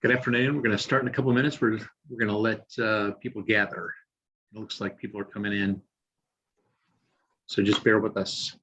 Good afternoon. We're going to start in a couple of minutes. We're going to let people gather. It looks like people are coming in, so just bear with us.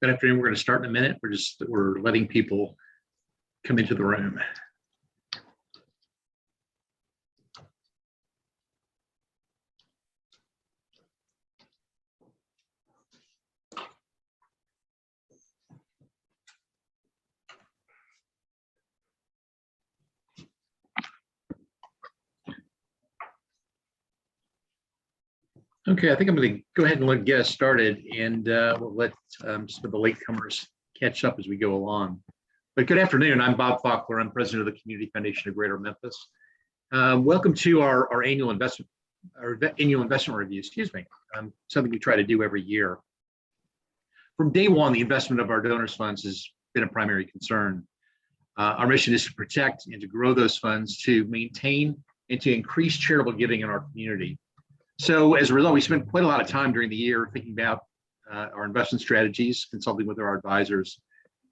Good afternoon. We're going to start in a minute. We're letting people come into the room. Okay, I think I'm going to go ahead and get us started, and we'll let some of the latecomers catch up as we go along. But good afternoon. I'm Bob Faulkner. I'm president of the Community Foundation of Greater Memphis. Welcome to our annual investment review. Excuse me. Something we try to do every year. From day one, the investment of our donors' funds has been a primary concern. Our mission is to protect and to grow those funds, to maintain and to increase charitable giving in our community. So as a result, we spent quite a lot of time during the year thinking about our investment strategies, consulting with our advisors,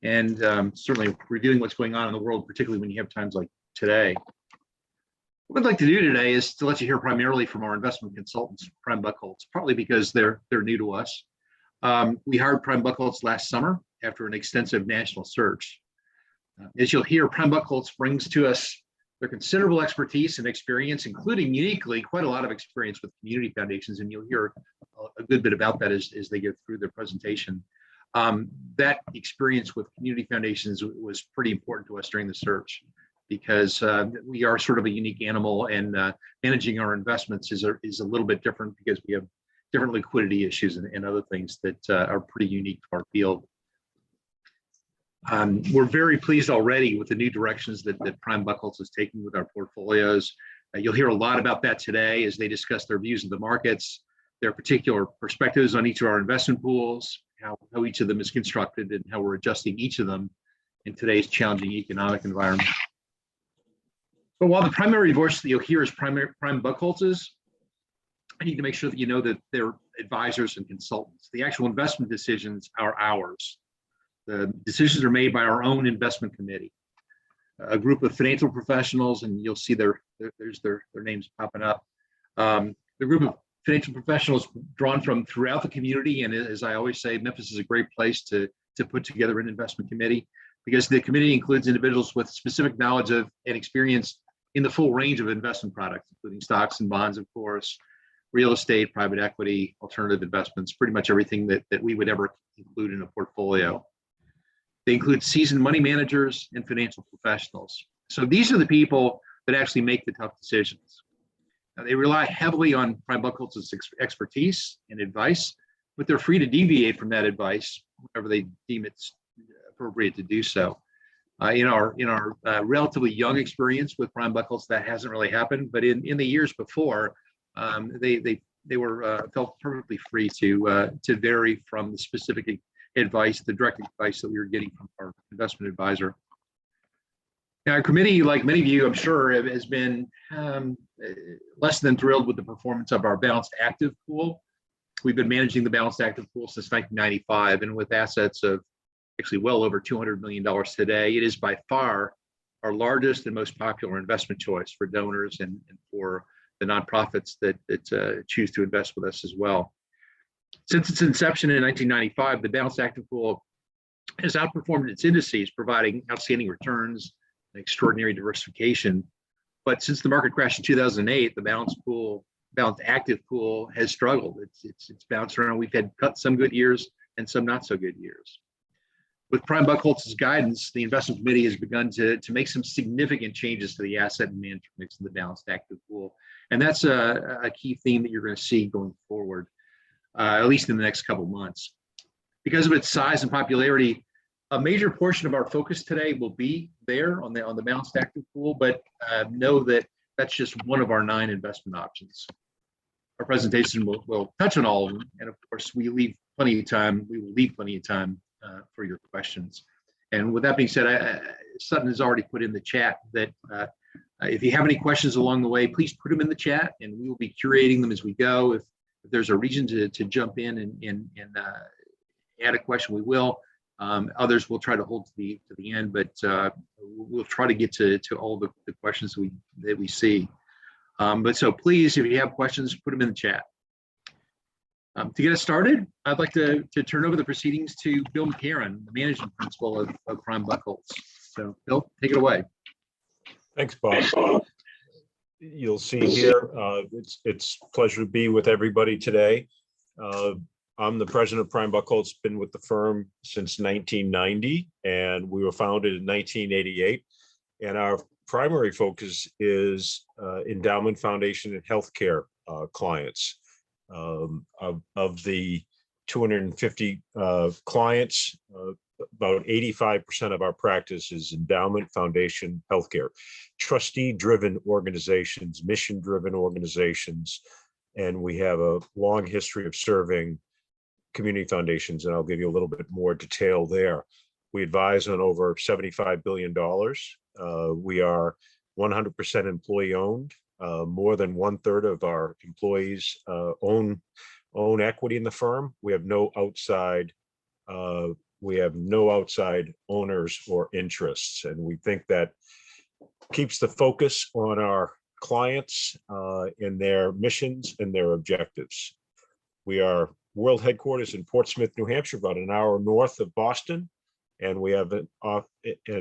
and certainly reviewing what's going on in the world, particularly when you have times like today. What I'd like to do today is to let you hear primarily from our investment consultants, Prime Buchholz, partly because they're new to us. We hired Prime Buchholz last summer after an extensive national search. As you'll hear, Prime Buchholz brings to us their considerable expertise and experience, including uniquely quite a lot of experience with community foundations, and you'll hear a good bit about that as they go through their presentation. That experience with community foundations was pretty important to us during the search, because we are sort of a unique animal, and managing our investments is a little bit different because we have different liquidity issues and other things that are pretty unique to our field. We're very pleased already with the new directions that Prime Buchholz is taking with our portfolios. You'll hear a lot about that today as they discuss their views of the markets, their particular perspectives on each of our investment pools, how each of them is constructed, and how we're adjusting each of them in today's challenging economic environment. But while the primary voice that you'll hear is Prime Buchholz's, I need to make sure that you know that they're advisors and consultants. The actual investment decisions are ours. The decisions are made by our own investment committee, a group of financial professionals, and you'll see there's their names popping up. The group of financial professionals drawn from throughout the community, and as I always say, Memphis is a great place to put together an investment committee, because the committee includes individuals with specific knowledge of and experience in the full range of investment products, including stocks and bonds, of course, real estate, private equity, alternative investments, pretty much everything that we would ever include in a portfolio. They include seasoned money managers and financial professionals. So these are the people that actually make the tough decisions. Now, they rely heavily on Prime Buchholz's expertise and advice, but they're free to deviate from that advice whenever they deem it's appropriate to do so. In our relatively young experience with Prime Buchholz, that hasn't really happened, but in the years before, they felt perfectly free to vary from the specific advice, the direct advice that we were getting from our investment advisor. Now, our committee, like many of you, I'm sure, has been less than thrilled with the performance of our balanced active pool. We've been managing the balanced active pool since 1995, and with assets of actually well over $200 million today, it is by far our largest and most popular investment choice for donors and for the nonprofits that choose to invest with us as well. Since its inception in 1995, the balanced active pool has outperformed its indices, providing outstanding returns and extraordinary diversification. But since the market crash in 2008, the balanced active pool has struggled. It's bounced around. We've had some good years and some not so good years. with Prime Buchholz's guidance, the investment committee has begun to make some significant changes to the asset and management mix in the balanced active pool. And that's a key theme that you're going to see going forward, at least in the next couple of months. Because of its size and popularity, a major portion of our focus today will be there on the balanced active pool, but know that that's just one of our 9 investment options. Our presentation will touch on all of them, and of course, we will leave plenty of time for your questions. And with that being said, Sutton has already put in the chat that if you have any questions along the way, please put them in the chat, and we will be curating them as we go. If there's a reason to jump in and add a question, we will. Others will try to hold to the end, but we'll try to get to all the questions that we see. But so please, if you have questions, put them in the chat. To get us started, I'd like to turn over the proceedings to Bill McCarron, the managing principal of Prime Buchholz. So Bill, take it away. Thanks, Bob. You'll see here, it's a pleasure to be with everybody today. I'm the president of Prime Buchholz, been with the firm since 1990, and we were founded in 1988. And our primary focus is endowment, foundation, and healthcare clients. Of the 250 clients, about 85% of our practice is endowment, foundation, healthcare, trustee-driven organizations, mission-driven organizations, and we have a long history of serving community foundations, and I'll give you a little bit more detail there. We advise on over $75 billion. We are 100% employee-owned. More than 1/3 of our employees own equity in the firm. We have no outside owners or interests, and we think that keeps the focus on our clients and their missions and their objectives. We are world headquarters in Portsmouth, New Hampshire, about an hour north of Boston, and we have an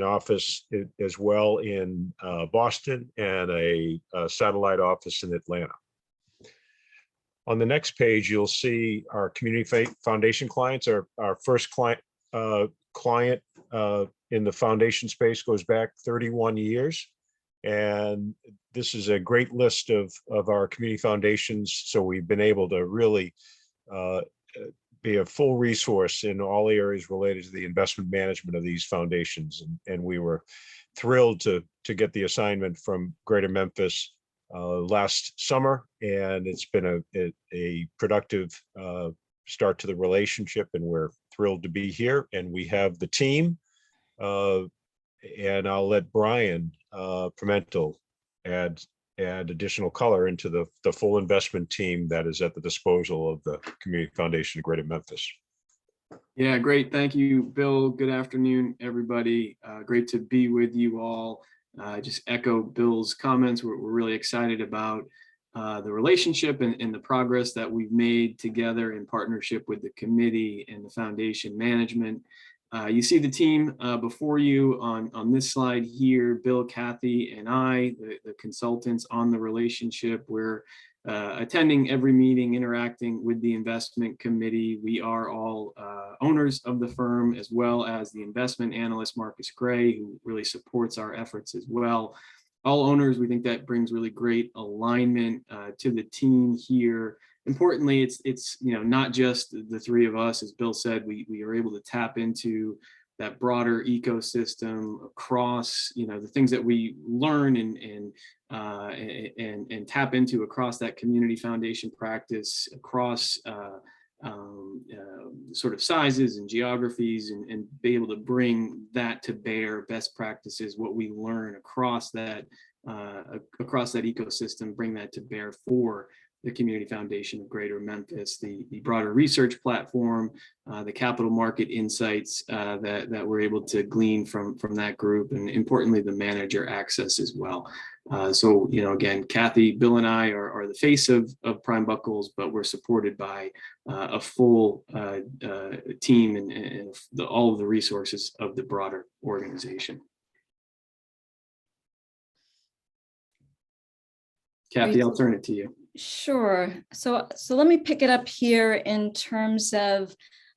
office as well in Boston and a satellite office in Atlanta. On the next page, you'll see our community foundation clients. Our first client in the foundation space goes back 31 years. And this is a great list of our community foundations. So we've been able to really be a full resource in all areas related to the investment management of these foundations. And we were thrilled to get the assignment from Greater Memphis last summer. And it's been a productive start to the relationship, and we're thrilled to be here. And we have the team, and I'll let Brian Pimentel add additional color into the full investment team that is at the disposal of the Community Foundation of Greater Memphis. Yeah, great. Thank you, Bill. Good afternoon, everybody. Great to be with you all. Just echo Bill's comments. We're really excited about the relationship and the progress that we've made together in partnership with the committee and the foundation management. You see the team before you on this slide here, Bill, Kathy, and I, the consultants on the relationship. We're attending every meeting, interacting with the investment committee. We are all owners of the firm, as well as the investment analyst, Marcus Gray, who really supports our efforts as well. All owners. We think that brings really great alignment to the team here. Importantly, it's not just the three of us. As Bill said, we are able to tap into that broader ecosystem across the things that we learn and tap into across that community foundation practice, across sort of sizes and geographies, and be able to bring that to bear, best practices, what we learn across that ecosystem, bring that to bear for the Community Foundation of Greater Memphis, the broader research platform, the capital market insights that we're able to glean from that group, and importantly, the manager access as well. So, again, Kathy, Bill, and I are the face of Prime Buchholz, but we're supported by a full team and all of the resources of the broader organization. Kathy, I'll turn it to you. Sure. So let me pick it up here in terms of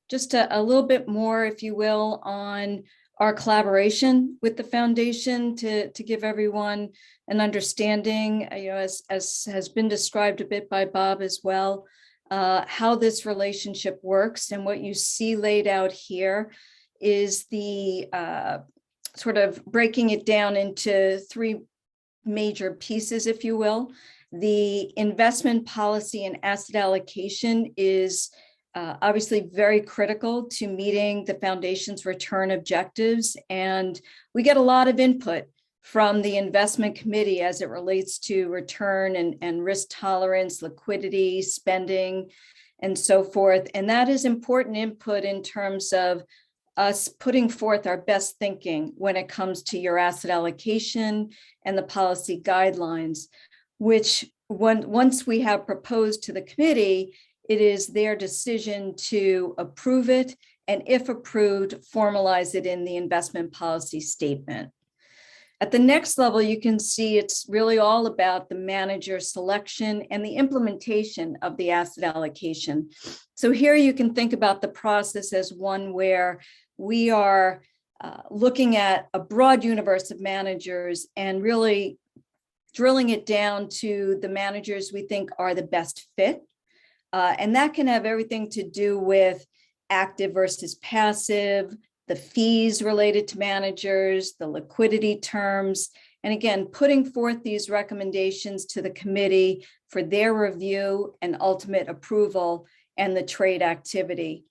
just a little bit more, if you will, on our collaboration with the foundation to give everyone an understanding, as has been described a bit by Bob as well, how this relationship works. And what you see laid out here is the sort of breaking it down into three major pieces, if you will. The investment policy and asset allocation is obviously very critical to meeting the foundation's return objectives. And we get a lot of input from the investment committee as it relates to return and risk tolerance, liquidity, spending, and so forth. And that is important input in terms of us putting forth our best thinking when it comes to your asset allocation and the policy guidelines, which once we have proposed to the committee, it is their decision to approve it, and if approved, formalize it in the investment policy statement. At the next level, you can see it's really all about the manager selection and the implementation of the asset allocation. So here you can think about the process as one where we are looking at a broad universe of managers and really drilling it down to the managers we think are the best fit. And that can have everything to do with active versus passive, the fees related to managers, the liquidity terms, and again, putting forth these recommendations to the committee for their review and ultimate approval and the trade activity.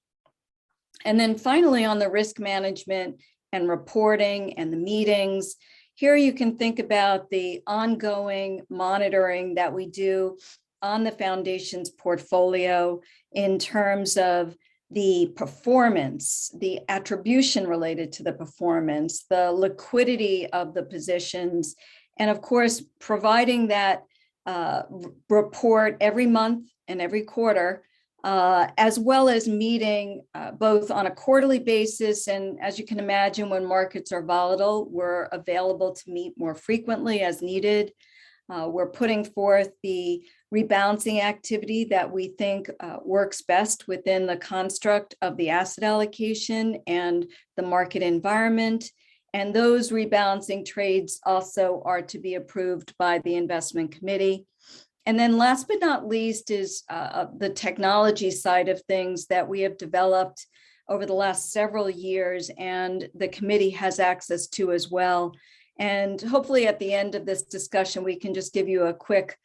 And then finally, on the risk management and reporting and the meetings, here you can think about the ongoing monitoring that we do on the foundation's portfolio in terms of the performance, the attribution related to the performance, the liquidity of the positions, and of course, providing that report every month and every quarter, as well as meeting both on a quarterly basis. And as you can imagine, when markets are volatile, we're available to meet more frequently as needed. We're putting forth the rebalancing activity that we think works best within the construct of the asset allocation and the market environment. And those rebalancing trades also are to be approved by the investment committee. And then last but not least is the technology side of things that we have developed over the last several years, and the committee has access to as well. And hopefully at the end of this discussion, we can just give you a quick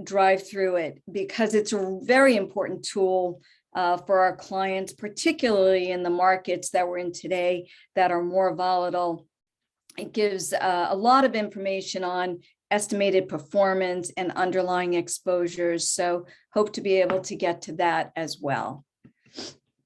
drive through it, because it's a very important tool for our clients, particularly in the markets that we're in today that are more volatile. It gives a lot of information on estimated performance and underlying exposures. So hope to be able to get to that as well.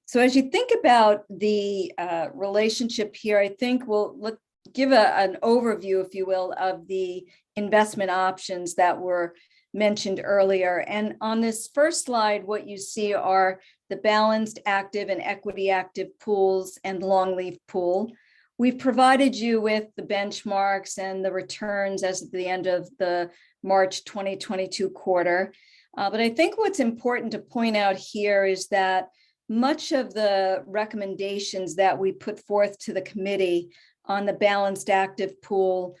So as you think about the relationship here, I think let's give an overview, if you will, of the investment options that were mentioned earlier. And on this first slide, what you see are the balanced active and equity active pools and long leaf pool. We've provided you with the benchmarks and the returns as of the end of the March 2022 quarter. But I think what's important to point out here is that much of the recommendations that we put forth to the committee on the balanced active pool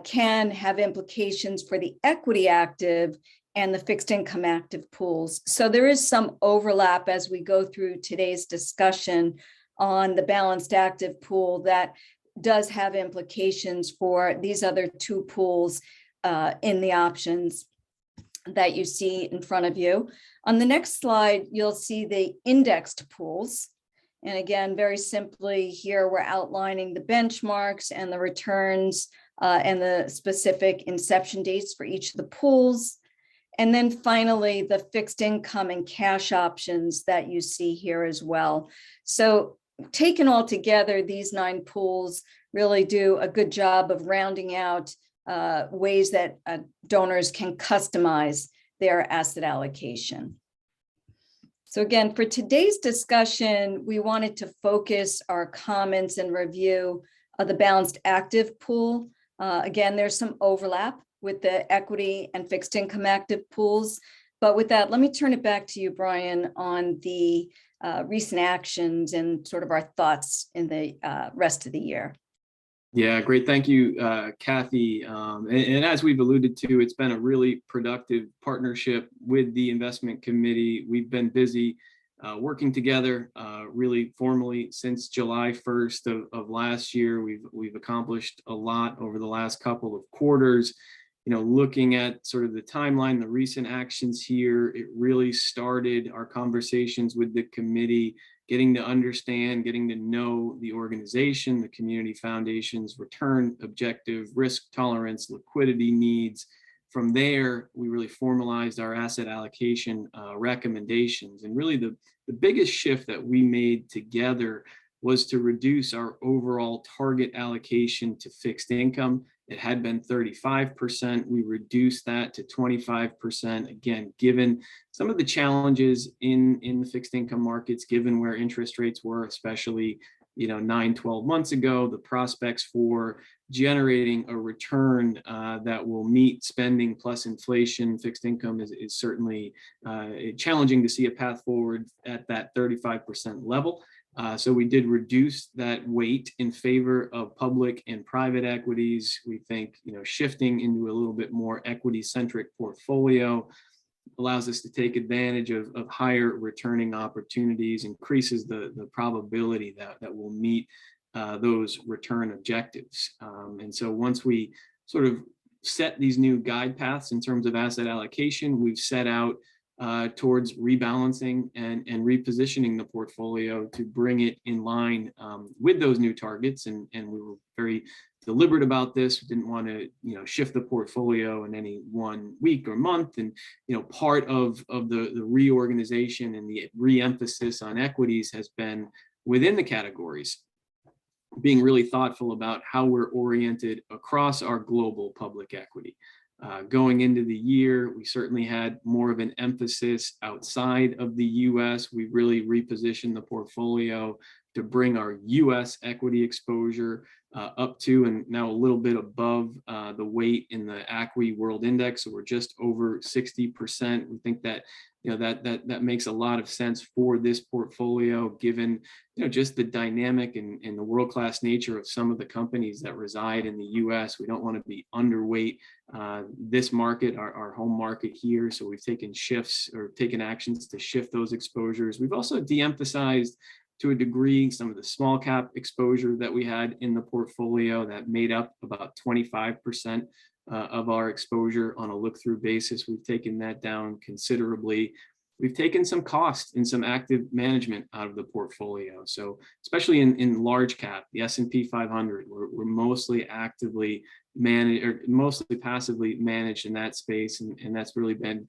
can have implications for the equity active and the fixed income active pools. So there is some overlap as we go through today's discussion on the balanced active pool that does have implications for these other two pools in the options that you see in front of you. On the next slide, you'll see the indexed pools. And again, very simply here, we're outlining the benchmarks and the returns and the specific inception dates for each of the pools. And then finally, the fixed income and cash options that you see here as well. So taken all together, these 9 pools really do a good job of rounding out ways that donors can customize their asset allocation. So again, for today's discussion, we wanted to focus our comments and review of the balanced active pool. Again, there's some overlap with the equity and fixed income active pools. But with that, let me turn it back to you, Brian, on the recent actions and sort of our thoughts in the rest of the year. Yeah, great. Thank you, Kathy. And as we've alluded to, it's been a really productive partnership with the investment committee. We've been busy working together really formally since July 1st of last year. We've accomplished a lot over the last couple of quarters. You know, looking at sort of the timeline, the recent actions here, it really started our conversations with the committee, getting to understand, getting to know the organization, the community foundation's return objective, risk tolerance, liquidity needs. From there, we really formalized our asset allocation recommendations. And really the biggest shift that we made together was to reduce our overall target allocation to fixed income. It had been 35%. We reduced that to 25%. Again, given some of the challenges in the fixed income markets, given where interest rates were, especially 9-12 months ago, the prospects for generating a return that will meet spending plus inflation, fixed income is certainly challenging to see a path forward at that 35% level. So we did reduce that weight in favor of public and private equities. We think, shifting into a little bit more equity-centric portfolio allows us to take advantage of higher returning opportunities, increases the probability that we'll meet those return objectives. And so once we sort of set these new guide paths in terms of asset allocation, we've set out towards rebalancing and repositioning the portfolio to bring it in line with those new targets. And we were very deliberate about this. We didn't want to, shift the portfolio in any 1 week or month. And, part of the reorganization and the re-emphasis on equities has been within the categories, being really thoughtful about how we're oriented across our global public equity. Going into the year, we certainly had more of an emphasis outside of the US. We really repositioned the portfolio to bring our US equity exposure up to and now a little bit above the weight in the ACWI World Index. So we're just over 60%. We think that that makes a lot of sense for this portfolio, given just the dynamic and the world-class nature of some of the companies that reside in the US. We don't want to be underweight this market, our home market here. So we've taken shifts or taken actions to shift those exposures. We've also de-emphasized to a degree some of the small cap exposure that we had in the portfolio that made up about 25% of our exposure on a look-through basis. We've taken that down considerably. We've taken some cost and some active management out of the portfolio. So especially in large cap, the S&P 500, we're mostly actively managed or mostly passively managed in that space. And that's really been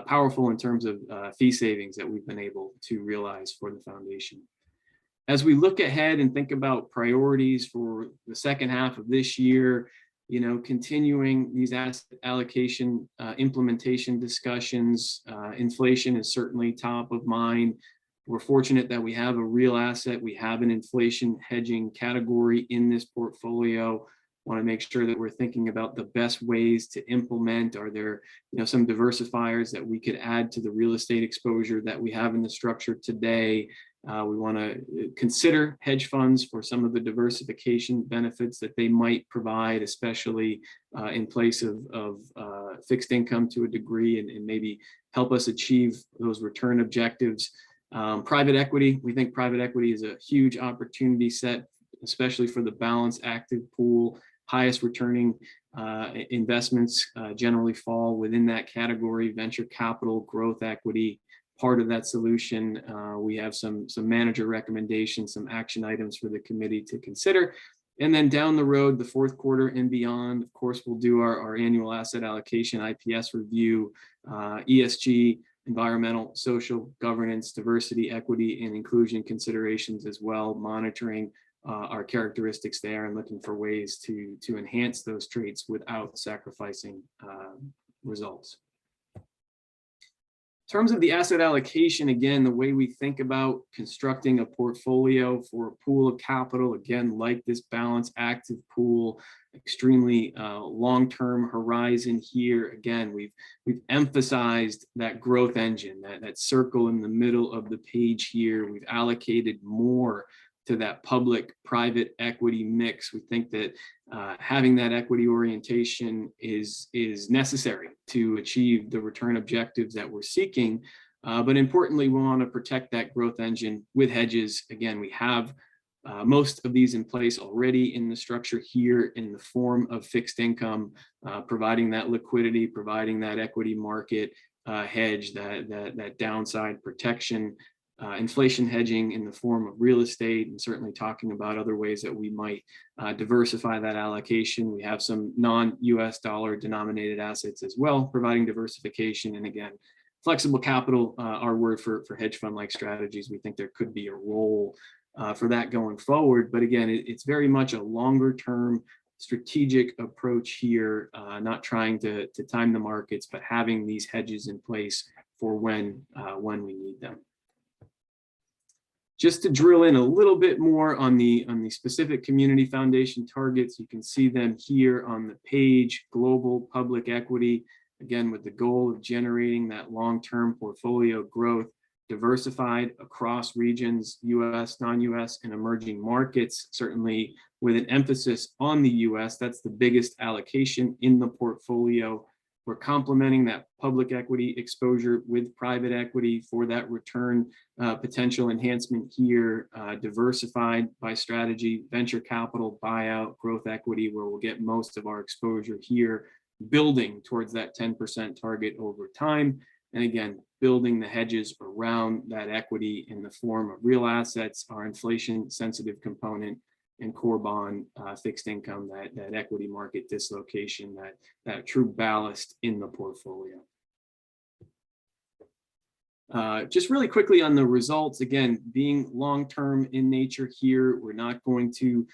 powerful in terms of fee savings that we've been able to realize for the foundation. As we look ahead and think about priorities for the second half of this year, continuing these asset allocation implementation discussions, inflation is certainly top of mind. We're fortunate that we have a real asset. We have an inflation hedging category in this portfolio. Want to make sure that we're thinking about the best ways to implement. Are there, some diversifiers that we could add to the real estate exposure that we have in the structure today? We want to consider hedge funds for some of the diversification benefits that they might provide, especially in place of fixed income to a degree, and maybe help us achieve those return objectives. Private equity, we think private equity is a huge opportunity set, especially for the balanced active pool. Highest returning investments generally fall within that category. Venture capital, growth equity, part of that solution. We have some manager recommendations, some action items for the committee to consider. And then down the road, the fourth quarter and beyond, of course, we'll do our annual asset allocation IPS review, ESG, environmental, social, governance, diversity, equity, and inclusion considerations as well, monitoring our characteristics there and looking for ways to enhance those traits without sacrificing results. In terms of the asset allocation, again, the way we think about constructing a portfolio for a pool of capital, again, like this balanced active pool, extremely long-term horizon here. Again, we've emphasized that growth engine, that circle in the middle of the page here. We've allocated more to that public-private equity mix. We think that having that equity orientation is necessary to achieve the return objectives that we're seeking. But importantly, we want to protect that growth engine with hedges. Again, we have most of these in place already in the structure here in the form of fixed income, providing that liquidity, providing that equity market hedge, that downside protection. Inflation hedging in the form of real estate, and certainly talking about other ways that we might diversify that allocation. We have some non-US dollar denominated assets as well, providing diversification. And again, flexible capital, our word for hedge fund-like strategies. We think there could be a role for that going forward. But again, it's very much a longer-term strategic approach here, not trying to time the markets, but having these hedges in place for when we need them. Just to drill in a little bit more on the specific community foundation targets, you can see them here on the page. Global public equity, again, with the goal of generating that long-term portfolio growth, diversified across regions, US, non-US, and emerging markets, certainly with an emphasis on the US. That's the biggest allocation in the portfolio. We're complementing that public equity exposure with private equity for that return potential enhancement here, diversified by strategy, venture capital, buyout, growth equity, where we'll get most of our exposure here, building towards that 10% target over time. And again, building the hedges around that equity in the form of real assets, our inflation sensitive component, and core bond fixed income, that equity market dislocation, that true ballast in the portfolio. Just really quickly on the results, again, being long-term in nature here, we're not going to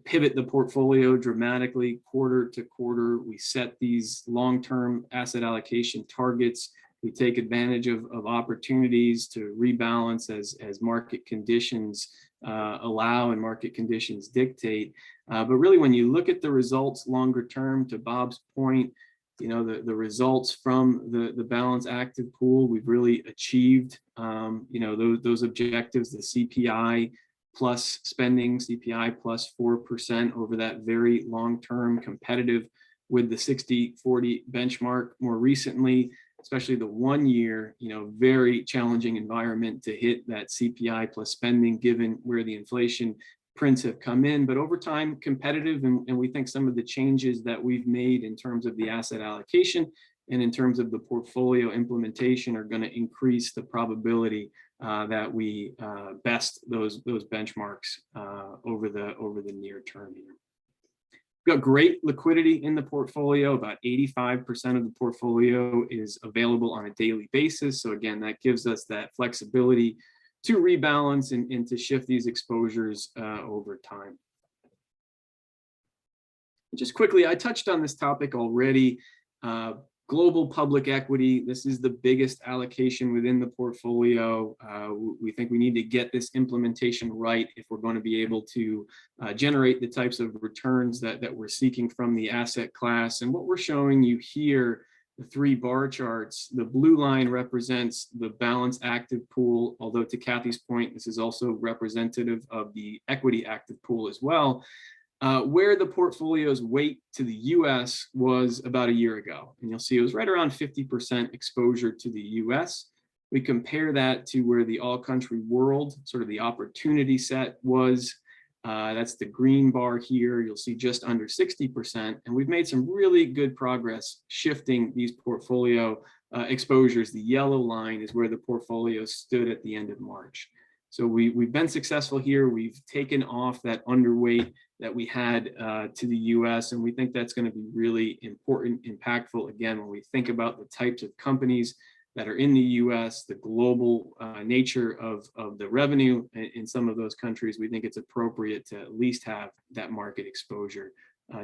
pivot the portfolio dramatically quarter to quarter. We set these long-term asset allocation targets. We take advantage of opportunities to rebalance as market conditions allow and market conditions dictate. But really, when you look at the results longer term, to Bob's point, the results from the balance active pool, we've really achieved those objectives, the CPI plus spending, CPI plus 4% over that very long-term, competitive with the 60-40 benchmark. More recently, especially the 1 year, very challenging environment to hit that CPI plus spending, given where the inflation prints have come in. But over time, competitive, and we think some of the changes that we've made in terms of the asset allocation and in terms of the portfolio implementation are going to increase the probability that we best those benchmarks over the near term here. We've got great liquidity in the portfolio. About 85% of the portfolio is available on a daily basis. So again, that gives us that flexibility to rebalance and to shift these exposures over time. Just quickly, I touched on this topic already. Global public equity, this is the biggest allocation within the portfolio. We think we need to get this implementation right if we're going to be able to generate the types of returns that we're seeking from the asset class. And what we're showing you here, the 3 bar charts, the blue line represents the balance active pool, although to Kathy's point, this is also representative of the equity active pool as well. Where the portfolio's weight to the US was about a year ago. And you'll see it was right around 50% exposure to the US. We compare that to where the all country world, sort of the opportunity set was. That's the green bar here. You'll see just under 60%. And we've made some really good progress shifting these portfolio exposures. The yellow line is where the portfolio stood at the end of March. So we've been successful here. We've taken off that underweight that we had to the US, and we think that's going to be really important, impactful, again, when we think about the types of companies that are in the US, the global nature of the revenue in some of those countries. We think it's appropriate to at least have that market exposure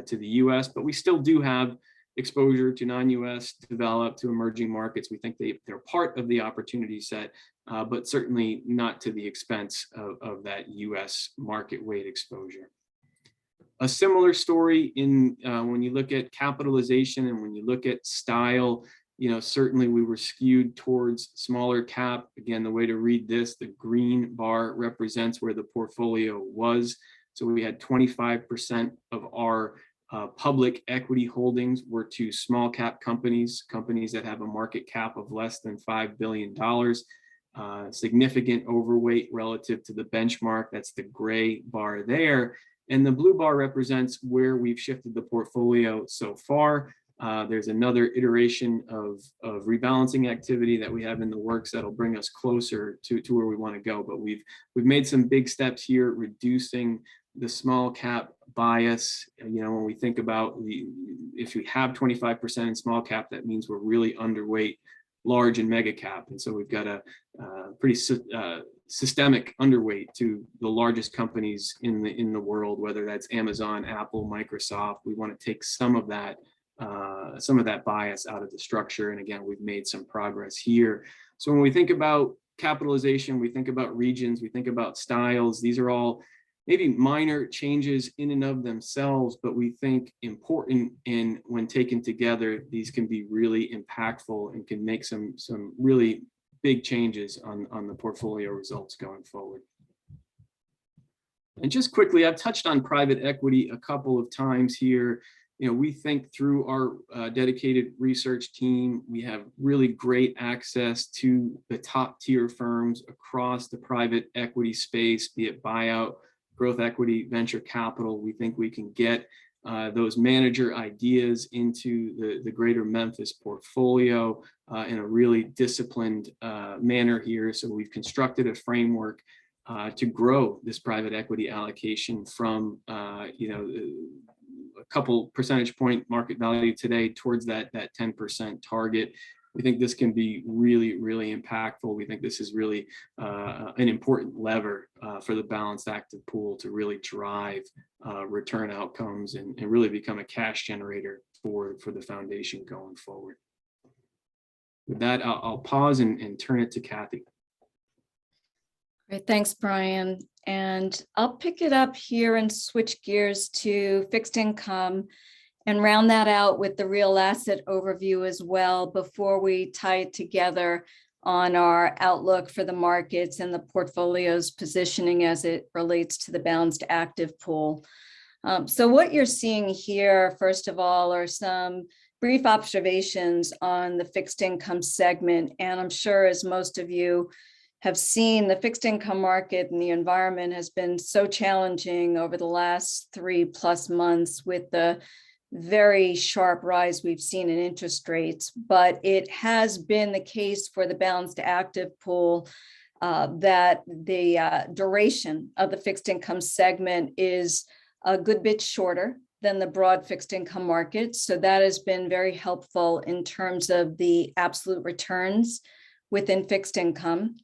to the US, but we still do have exposure to non-US, developed, to emerging markets. We think they're part of the opportunity set, but certainly not to the expense of that US market weight exposure. A similar story in when you look at capitalization and when you look at style, certainly we were skewed towards smaller cap. Again, the way to read this, the green bar represents where the portfolio was. So we had 25% of our public equity holdings were to small cap companies that have a market cap of less than $5 billion. Significant overweight relative to the benchmark. That's the gray bar there. And the blue bar represents where we've shifted the portfolio so far. There's another iteration of rebalancing activity that we have in the works that'll bring us closer to where we want to go. But we've made some big steps here, reducing the small cap bias. When we think about if we have 25% in small cap, that means we're really underweight large and mega cap. And so we've got a pretty systemic underweight to the largest companies in the world, whether that's Amazon, Apple, Microsoft. We want to take some of that bias out of the structure. And again, we've made some progress here. So when we think about capitalization, we think about regions, we think about styles. These are all maybe minor changes in and of themselves, but we think important, and when taken together, these can be really impactful and can make some really big changes on the portfolio results going forward. And just quickly, I've touched on private equity a couple of times here. We think through our dedicated research team, we have really great access to the top tier firms across the private equity space, be it buyout, growth equity, venture capital. We think we can get those manager ideas into the greater Memphis portfolio in a really disciplined manner here. So we've constructed a framework to grow this private equity allocation from a couple percentage point market value today towards that 10% target. We think this can be really, really impactful. We think this is really an important lever for the balanced active pool to really drive return outcomes and really become a cash generator for the foundation going forward. With that, I'll pause and turn it to Kathy. Great, thanks, Brian. And I'll pick it up here and switch gears to fixed income and round that out with the real asset overview as well before we tie it together on our outlook for the markets and the portfolio's positioning as it relates to the balanced active pool. So what you're seeing here, first of all, are some brief observations on the fixed income segment. And I'm sure, as most of you have seen, the fixed income market and the environment has been so challenging over the last 3+ months with the very sharp rise we've seen in interest rates. But it has been the case for the balanced active pool that the duration of the fixed income segment is a good bit shorter than the broad fixed income market. So that has been very helpful in terms of the absolute returns within fixed income.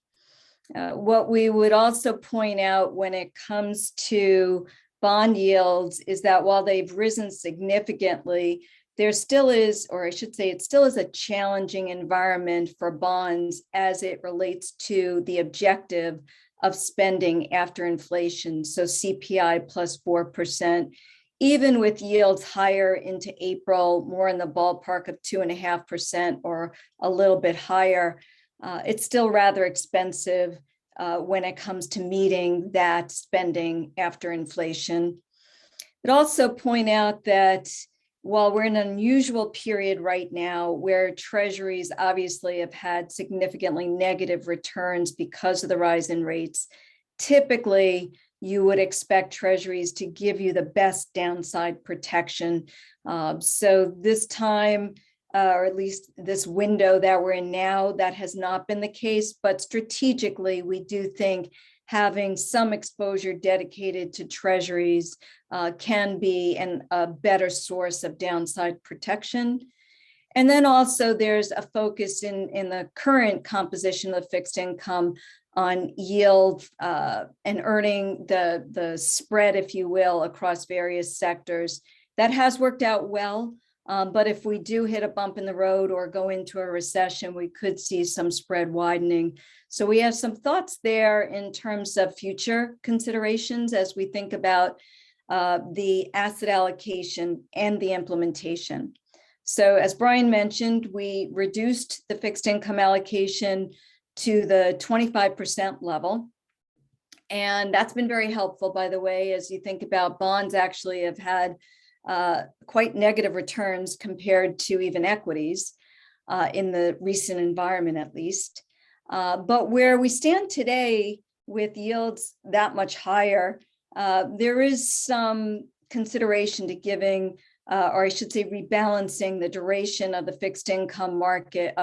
What we would also point out when it comes to bond yields is that while they've risen significantly, there still is, or I should say, it still is a challenging environment for bonds as it relates to the objective of spending after inflation. So CPI plus 4%, even with yields higher into April, more in the ballpark of 2.5% or a little bit higher, it's still rather expensive when it comes to meeting that spending after inflation. I'd also point out that while we're in an unusual period right now where treasuries obviously have had significantly negative returns because of the rise in rates, typically you would expect treasuries to give you the best downside protection. So this time, or at least this window that we're in now, that has not been the case. But strategically, we do think having some exposure dedicated to treasuries can be a better source of downside protection. And then also there's a focus in the current composition of fixed income on yield and earning the spread, if you will, across various sectors. That has worked out well. But if we do hit a bump in the road or go into a recession, we could see some spread widening. So we have some thoughts there in terms of future considerations as we think about the asset allocation and the implementation. So as Brian mentioned, we reduced the fixed income allocation to the 25% level. And that's been very helpful, by the way, as you think about bonds actually have had quite negative returns compared to even equities in the recent environment, at least. But where we stand today with yields that much higher, there is some consideration to giving, or I should say rebalancing the duration of the fixed income market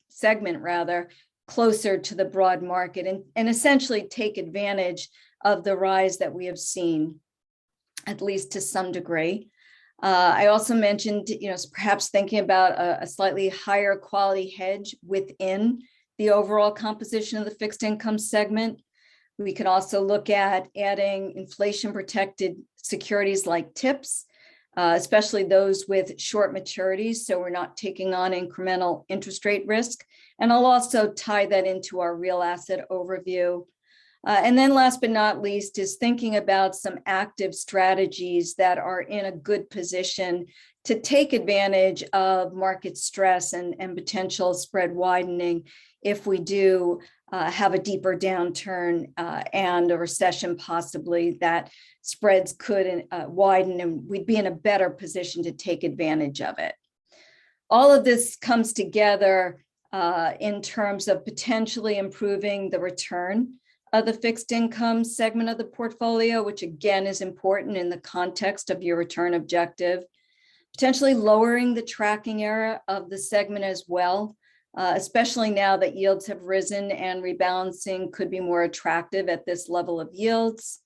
segment rather, closer to the broad market and essentially take advantage of the rise that we have seen, at least to some degree. I also mentioned, perhaps thinking about a slightly higher quality hedge within the overall composition of the fixed income segment. We could also look at adding inflation protected securities like TIPS, especially those with short maturities, so we're not taking on incremental interest rate risk. And I'll also tie that into our real asset overview. And then last but not least is thinking about some active strategies that are in a good position to take advantage of market stress and potential spread widening if we do have a deeper downturn and a recession possibly, that spreads could widen and we'd be in a better position to take advantage of it. All of this comes together in terms of potentially improving the return of the fixed income segment of the portfolio, which again is important in the context of your return objective, potentially lowering the tracking error of the segment as well, especially now that yields have risen and rebalancing could be more attractive at this level of yields,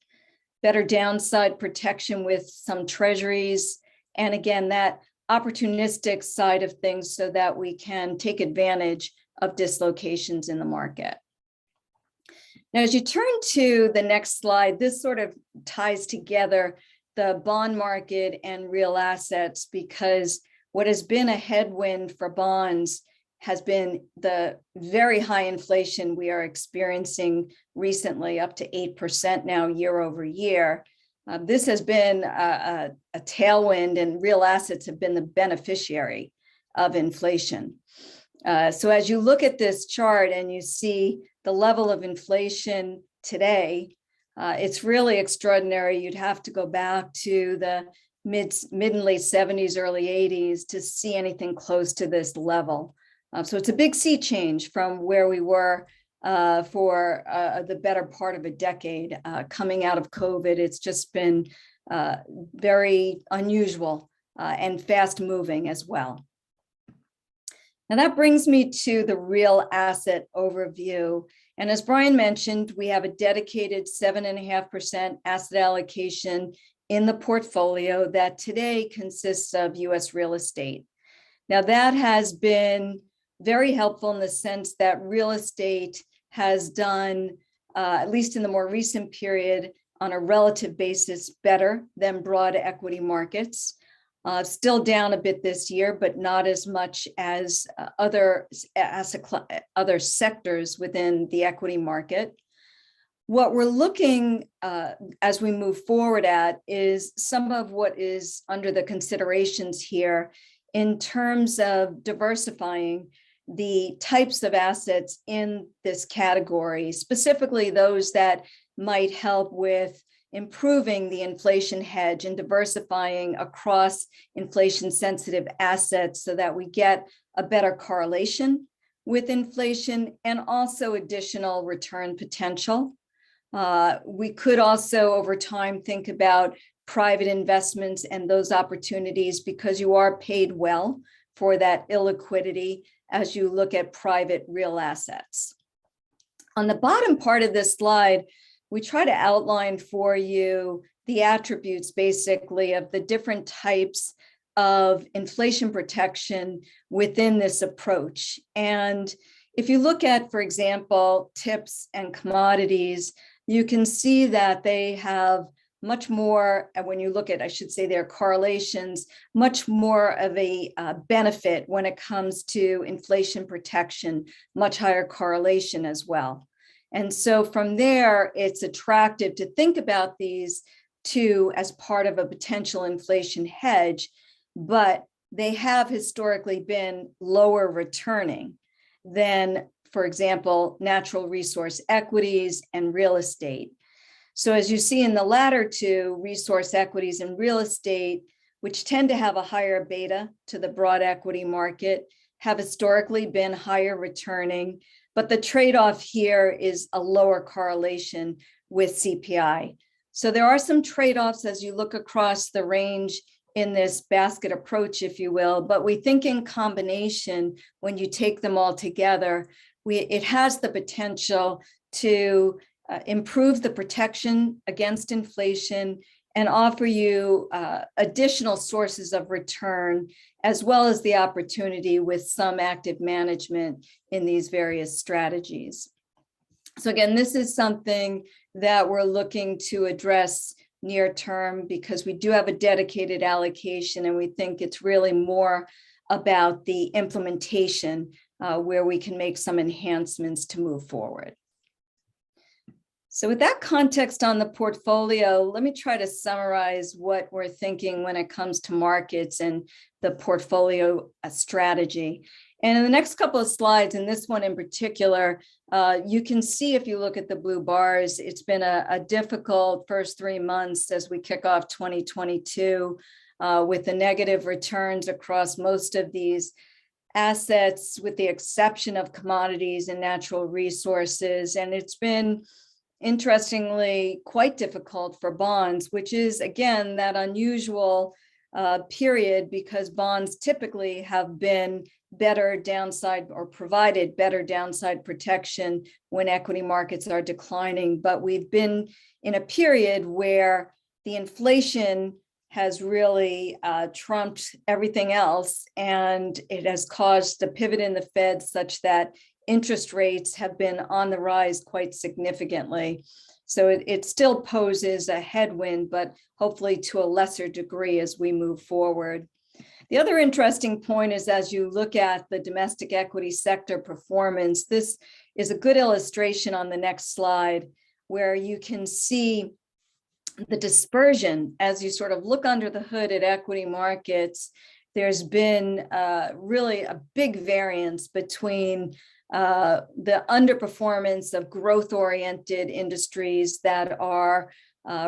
better downside protection with some treasuries, and again, that opportunistic side of things so that we can take advantage of dislocations in the market. Now, as you turn to the next slide, this sort of ties together the bond market and real assets, because what has been a headwind for bonds has been the very high inflation we are experiencing recently, up to 8% now year over year. This has been a tailwind, and real assets have been the beneficiary of inflation. So as you look at this chart and you see the level of inflation today, it's really extraordinary. You'd have to go back to the mid and late 70s, early 80s to see anything close to this level. So it's a big sea change from where we were for the better part of a decade. Coming out of COVID, it's just been very unusual and fast moving as well. Now that brings me to the real asset overview. And as Brian mentioned, we have a dedicated 7.5% asset allocation in the portfolio that today consists of US real estate. Now that has been very helpful in the sense that real estate has done, at least in the more recent period, on a relative basis, better than broad equity markets. Still down a bit this year, but not as much as other sectors within the equity market. What we're looking as we move forward at is some of what is under the considerations here in terms of diversifying the types of assets in this category, specifically those that might help with improving the inflation hedge and diversifying across inflation sensitive assets so that we get a better correlation with inflation and also additional return potential. We could also over time think about private investments and those opportunities, because you are paid well for that illiquidity as you look at private real assets. On the bottom part of this slide, we try to outline for you the attributes basically of the different types of inflation protection within this approach. And if you look at, for example, TIPS and commodities, you can see that they have much more, when you look at, I should say, their correlations, much more of a benefit when it comes to inflation protection, much higher correlation as well. And so from there, it's attractive to think about these two as part of a potential inflation hedge, but they have historically been lower returning than, for example, natural resource equities and real estate. So as you see in the latter two, resource equities and real estate, which tend to have a higher beta to the broad equity market, have historically been higher returning, but the trade-off here is a lower correlation with CPI. So there are some trade-offs as you look across the range in this basket approach, if you will, but we think in combination, when you take them all together, it has the potential to improve the protection against inflation and offer you additional sources of return, as well as the opportunity with some active management in these various strategies. So again, this is something that we're looking to address near term because we do have a dedicated allocation, and we think it's really more about the implementation where we can make some enhancements to move forward. So with that context on the portfolio, let me try to summarize what we're thinking when it comes to markets and the portfolio strategy. And in the next couple of slides, and this one in particular, you can see if you look at the blue bars, it's been a difficult first 3 months as we kick off 2022 with the negative returns across most of these assets, with the exception of commodities and natural resources. And it's been, interestingly, quite difficult for bonds, which is, again, that unusual period because bonds typically have been better downside or provided better downside protection when equity markets are declining. But we've been in a period where the inflation has really trumped everything else, and it has caused a pivot in the Fed such that interest rates have been on the rise quite significantly. So it still poses a headwind, but hopefully to a lesser degree as we move forward. The other interesting point is as you look at the domestic equity sector performance, this is a good illustration on the next slide where you can see the dispersion as you sort of look under the hood at equity markets. There's been really a big variance between the underperformance of growth-oriented industries that are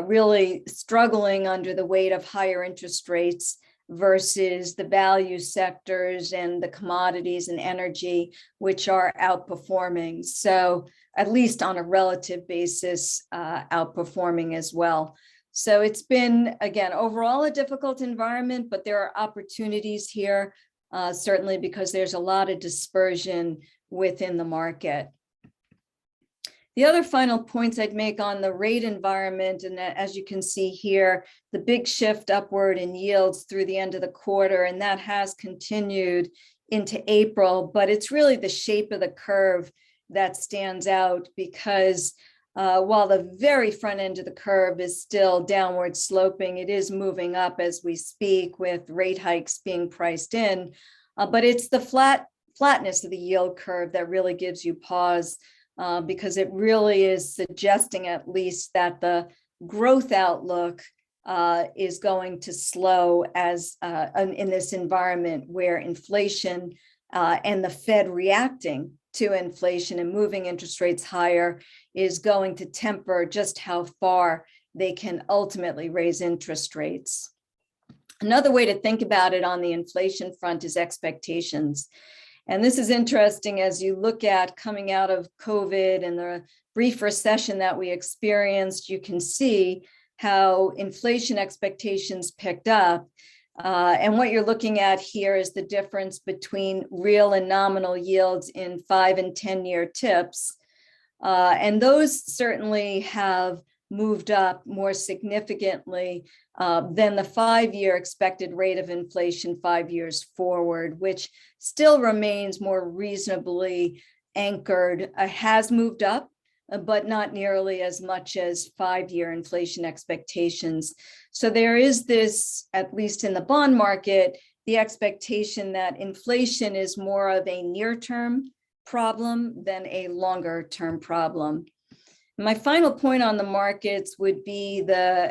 really struggling under the weight of higher interest rates versus the value sectors and the commodities and energy, which are outperforming. So at least on a relative basis, outperforming as well. So it's been, again, overall a difficult environment, but there are opportunities here, certainly because there's a lot of dispersion within the market. The other final points I'd make on the rate environment, and that, as you can see here, the big shift upward in yields through the end of the quarter, and that has continued into April, but it's really the shape of the curve that stands out because while the very front end of the curve is still downward sloping, it is moving up as we speak with rate hikes being priced in, but it's the flatness of the yield curve that really gives you pause because it really is suggesting at least that the growth outlook is going to slow as in this environment where inflation and the Fed reacting to inflation and moving interest rates higher is going to temper just how far they can ultimately raise interest rates. Another way to think about it on the inflation front is expectations. And this is interesting as you look at coming out of COVID and the brief recession that we experienced, you can see how inflation expectations picked up. And what you're looking at here is the difference between real and nominal yields in 5 and 10-year tips. And those certainly have moved up more significantly than the 5-year expected rate of inflation 5 years forward, which still remains more reasonably anchored, has moved up, but not nearly as much as 5-year inflation expectations. So there is this, at least in the bond market, the expectation that inflation is more of a near-term problem than a longer-term problem. My final point on the markets would be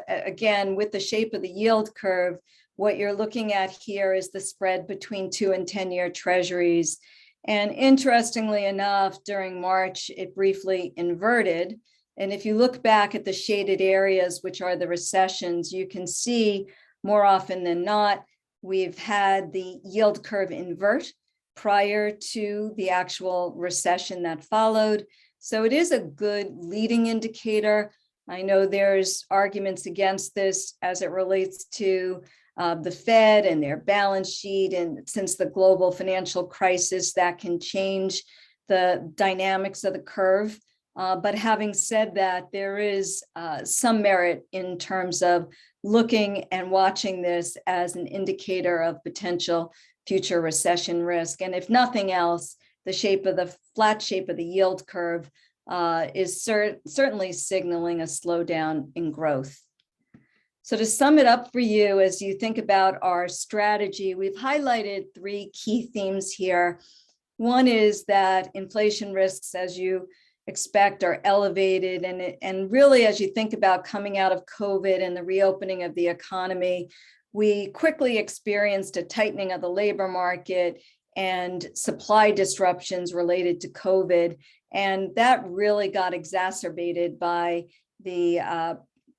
again, with the shape of the yield curve, what you're looking at here is the spread between 2- and 10-year treasuries. And interestingly enough, during March, it briefly inverted. And if you look back at the shaded areas, which are the recessions, you can see more often than not, we've had the yield curve invert prior to the actual recession that followed. So it is a good leading indicator. I know there's arguments against this as it relates to the Fed and their balance sheet. And since the global financial crisis, that can change the dynamics of the curve. But having said that, there is some merit in terms of looking and watching this as an indicator of potential future recession risk. And if nothing else, the flat shape of the yield curve is certainly signaling a slowdown in growth. So to sum it up for you, as you think about our strategy, we've highlighted 3 key themes here. One is that inflation risks, as you expect, are elevated. And really, as you think about coming out of COVID and the reopening of the economy, we quickly experienced a tightening of the labor market and supply disruptions related to COVID. And that really got exacerbated by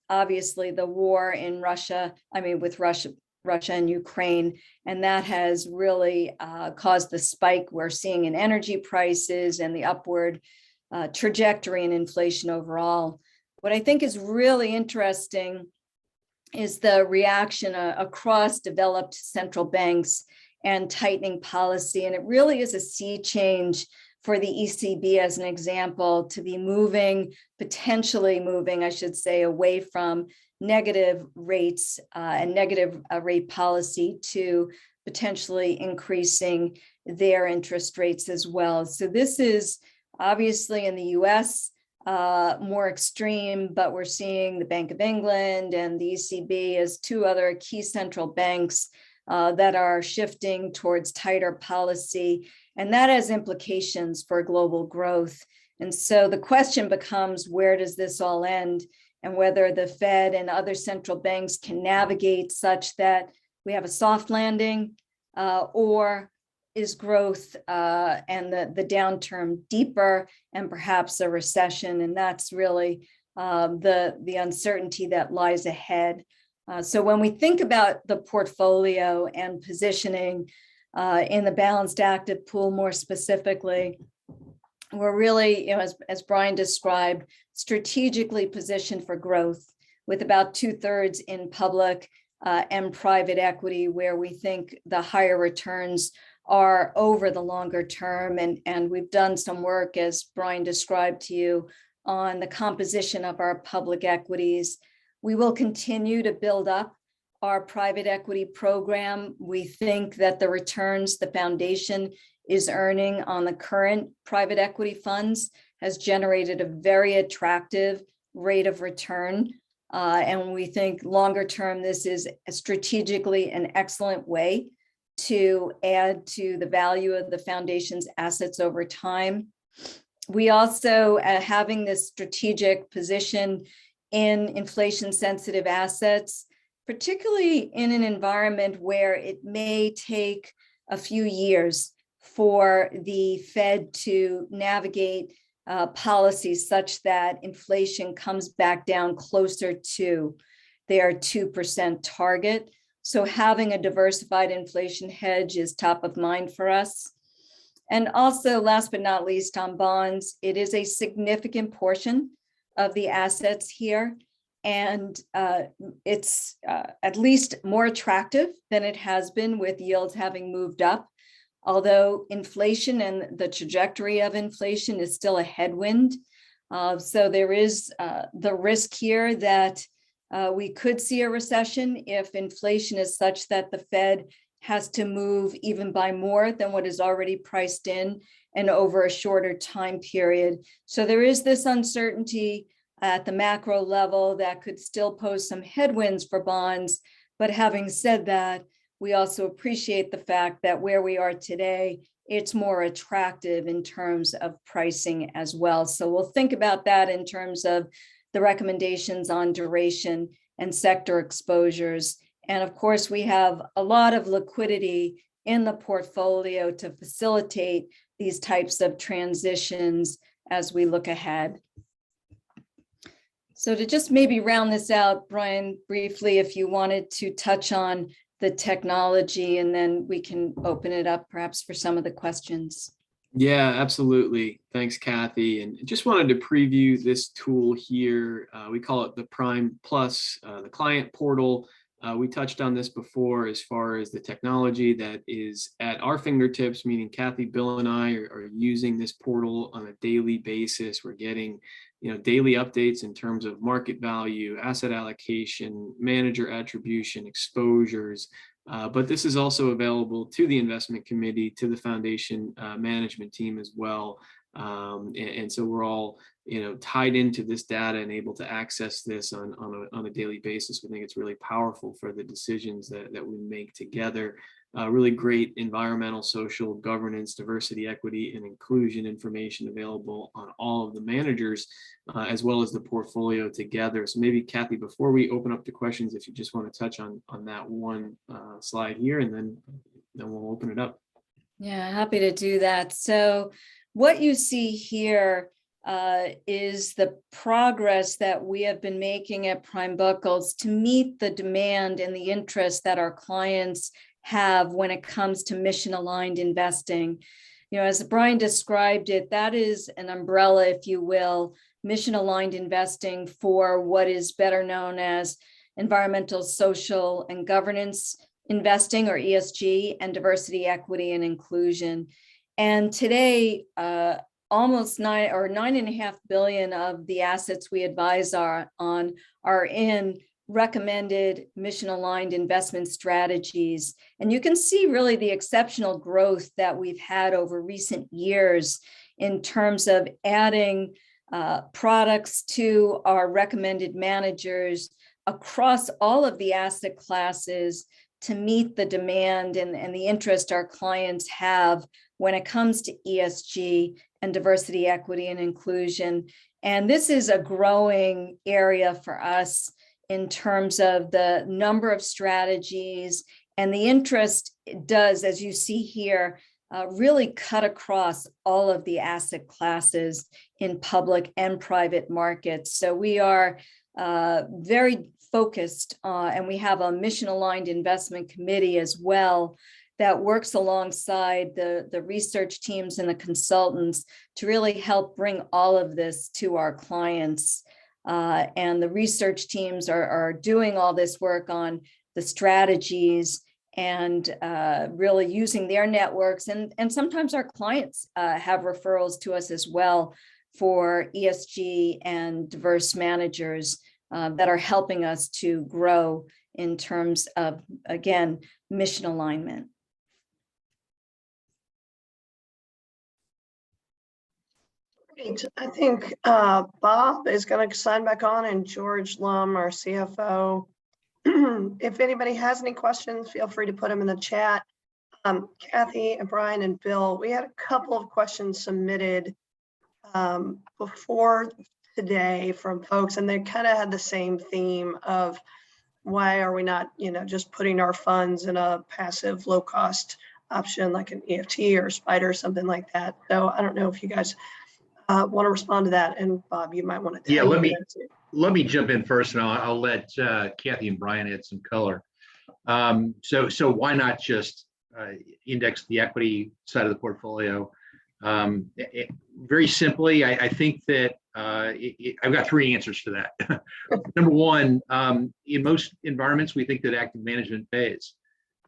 obviously the war in Russia, with Russia and Ukraine. And that has really caused the spike we're seeing in energy prices and the upward trajectory in inflation overall. What I think is really interesting is the reaction across developed central banks and tightening policy. And it really is a sea change for the ECB, as an example, to be potentially moving, I should say, away from negative rates and negative rate policy to potentially increasing their interest rates as well. So this is obviously in the US more extreme, but we're seeing the Bank of England and the ECB as 2 other key central banks that are shifting towards tighter policy. And that has implications for global growth. And so the question becomes, where does this all end? And whether the Fed and other central banks can navigate such that we have a soft landing, or is growth and the downturn deeper and perhaps a recession? And that's really the uncertainty that lies ahead. So when we think about the portfolio and positioning in the balanced active pool more specifically, we're really, as Brian described, strategically positioned for growth, with about 2/3 in public and private equity, where we think the higher returns are over the longer term. And we've done some work, as Brian described to you, on the composition of our public equities. We will continue to build up our private equity program. We think that the returns the foundation is earning on the current private equity funds has generated a very attractive rate of return. And we think longer term, this is strategically an excellent way to add to the value of the foundation's assets over time. We also, having this strategic position in inflation sensitive assets, particularly in an environment where it may take a few years for the Fed to navigate policies such that inflation comes back down closer to their 2% target. So having a diversified inflation hedge is top of mind for us. And also, last but not least, on bonds, it is a significant portion of the assets here. And it's at least more attractive than it has been, with yields having moved up. Although inflation and the trajectory of inflation is still a headwind. So there is the risk here that we could see a recession if inflation is such that the Fed has to move even by more than what is already priced in and over a shorter time period. So there is this uncertainty at the macro level that could still pose some headwinds for bonds. But having said that, we also appreciate the fact that where we are today, it's more attractive in terms of pricing as well. So we'll think about that in terms of the recommendations on duration and sector exposures. And of course, we have a lot of liquidity in the portfolio to facilitate these types of transitions as we look ahead. So to just maybe round this out, Brian, briefly, if you wanted to touch on the technology, and then we can open it up perhaps for some of the questions. Yeah, absolutely. Thanks, Kathy. And just wanted to preview this tool here. We call it the Prime Plus, the client portal. We touched on this before as far as the technology that is at our fingertips, meaning Kathy, Bill, and I are using this portal on a daily basis. We're getting, daily updates in terms of market value, asset allocation, manager attribution, exposures. But this is also available to the investment committee, to the foundation management team as well. And so we're all, tied into this data and able to access this on a daily basis. We think it's really powerful for the decisions that we make together. Really great environmental, social, governance, diversity, equity, and inclusion information available on all of the managers, as well as the portfolio together. So maybe, Kathy, before we open up to questions, if you just want to touch on that one slide here, and then we'll open it up. Yeah, happy to do that. So what you see here is the progress that we have been making at Prime Buchholz to meet the demand and the interest that our clients have when it comes to mission-aligned investing. As Brian described it, that is an umbrella, if you will, mission-aligned investing for what is better known as environmental, social, and governance investing, or ESG, and diversity, equity, and inclusion. And today, almost $9.5 billion of the assets we advise are in recommended mission-aligned investment strategies. And you can see really the exceptional growth that we've had over recent years in terms of adding products to our recommended managers across all of the asset classes to meet the demand and the interest our clients have when it comes to ESG and diversity, equity, and inclusion. And this is a growing area for us in terms of the number of strategies, and the interest does, as you see here, really cut across all of the asset classes in public and private markets. So we are very focused, and we have a mission-aligned investment committee as well that works alongside the research teams and the consultants to really help bring all of this to our clients. And the research teams are doing all this work on the strategies and really using their networks. And sometimes our clients have referrals to us as well for ESG and diverse managers that are helping us to grow in terms of, again, mission alignment. Great. I think Bob is going to sign back on, and George Lum, our CFO. If anybody has any questions, feel free to put them in the chat. Kathy and Brian and Bill, we had a couple of questions submitted before today from folks, and they kind of had the same theme of why are we not, just putting our funds in a passive low cost option like an EFT or SPDR or something like that. So I don't know if you guys want to respond to that, and Bob, you might want to. Yeah, let me jump in first, and I'll let Kathy and Brian add some color. So why not just index the equity side of the portfolio? Very simply, I think that I've got three answers to that. Number one, in most environments, we think that active management pays.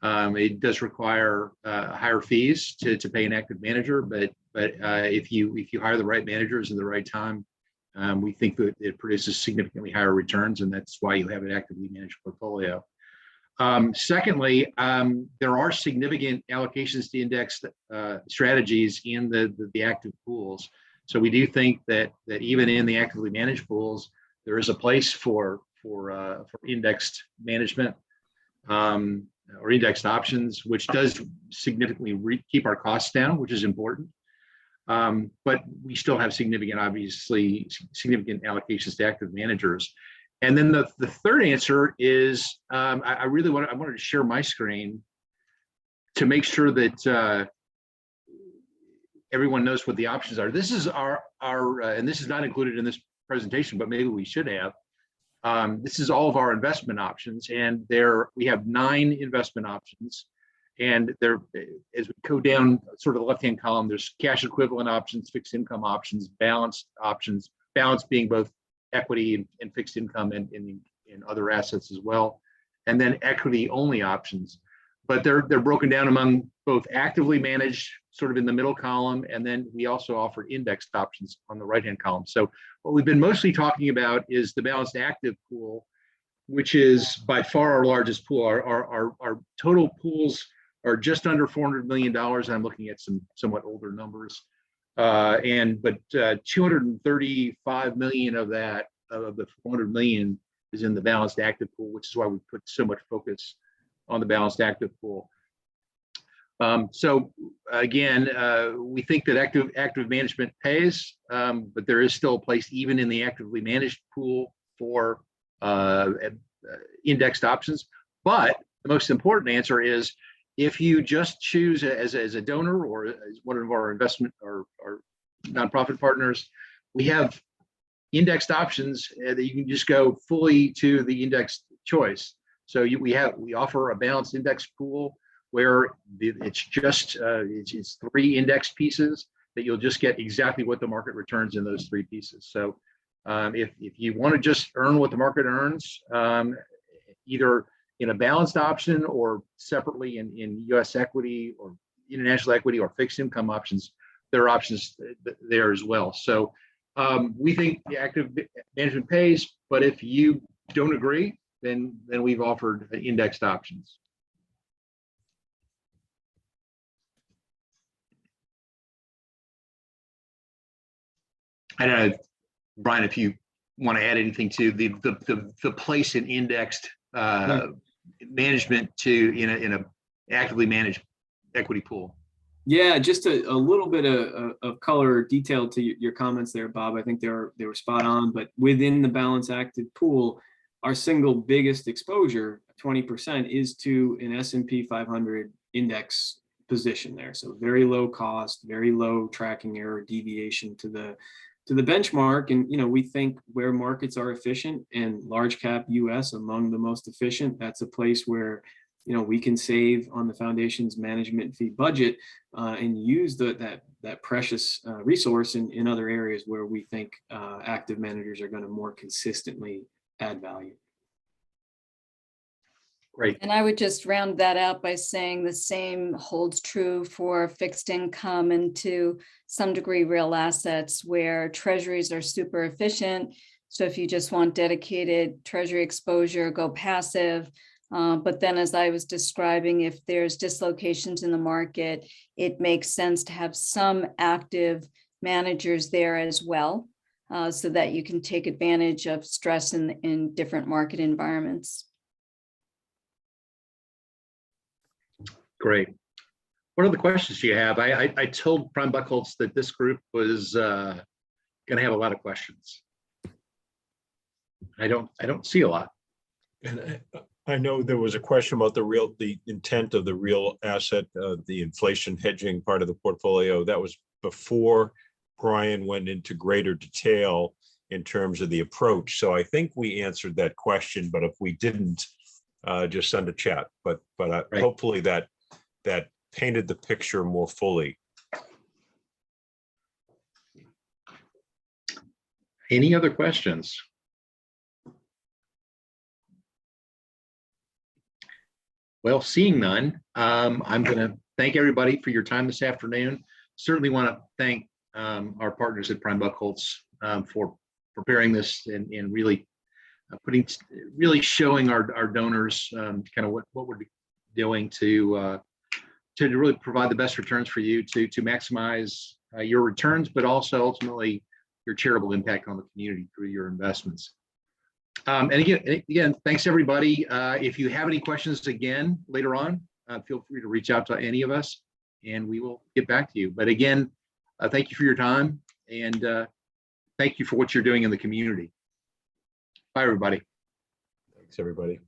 It does require higher fees to pay an active manager, but if you hire the right managers at the right time, we think that it produces significantly higher returns, and that's why you have an actively managed portfolio. Secondly, there are significant allocations to index strategies in the active pools. So we do think that even in the actively managed pools, there is a place for indexed management or indexed options, which does significantly keep our costs down, which is important. But we still have obviously significant allocations to active managers. And then the third answer is I wanted to share my screen to make sure that everyone knows what the options are. This is our and this is not included in this presentation, but maybe we should have. This is all of our investment options, and we have 9 investment options. And there, as we go down sort of the left-hand column, there's cash equivalent options, fixed income options, balanced options, balance being both equity and fixed income and other assets as well. And then equity only options. But they're broken down among both actively managed, sort of in the middle column, and then we also offer indexed options on the right-hand column. So what we've been mostly talking about is the balanced active pool, which is by far our largest pool. Our total pools are just under $400 million. I'm looking at some somewhat older numbers. But 235 million of that, of the 400 million, is in the balanced active pool, which is why we put so much focus on the balanced active pool. So again, we think that active management pays, but there is still a place even in the actively managed pool for indexed options. But the most important answer is, if you just choose as a donor or as one of our investment or nonprofit partners, we have indexed options that you can just go fully to the indexed choice. So we offer a balanced index pool where it's just it's 3 index pieces that you'll just get exactly what the market returns in those 3 pieces. So if you want to just earn what the market earns, either in a balanced option or separately in U.S. equity or international equity or fixed income options, there are options there as well. So we think the active management pays, but if you don't agree, then we've offered indexed options. I don't know, Brian, if you want to add anything to the place in indexed management to in a actively managed equity pool. Yeah, just a little bit of color or detail to your comments there, Bob. I think they were spot on. But within the balance active pool, our single biggest exposure, 20%, is to an S&P 500 index position there. So very low cost, very low tracking error deviation to the benchmark. And we think where markets are efficient, and large cap US among the most efficient, that's a place where we can save on the foundation's management fee budget and use that precious resource in other areas where we think active managers are going to more consistently add value. Great. And I would just round that out by saying the same holds true for fixed income and to some degree real assets, where treasuries are super efficient. So if you just want dedicated treasury exposure, go passive. But then, as I was describing, if there's dislocations in the market, it makes sense to have some active managers there as well, so that you can take advantage of stress in different market environments. Great. What other questions do you have? I told Prime Buchholz that this group was going to have a lot of questions. I don't see a lot. And I know there was a question about the intent of the real asset, the inflation hedging part of the portfolio. That was before Brian went into greater detail in terms of the approach. So I think we answered that question, but if we didn't, just send a chat. But Right. Hopefully that painted the picture more fully. Any other questions? Well, seeing none, I'm going to thank everybody for your time this afternoon. Certainly want to thank our partners at Prime Buchholz for preparing this and really really showing our donors kind of what we're doing to really provide the best returns for you to maximize your returns, but also ultimately your charitable impact on the community through your investments. And again, thanks everybody. If you have any questions again later on, feel free to reach out to any of us and we will get back to you. But again, thank you for your time and thank you for what you're doing in the community. Bye, everybody. Thanks, everybody.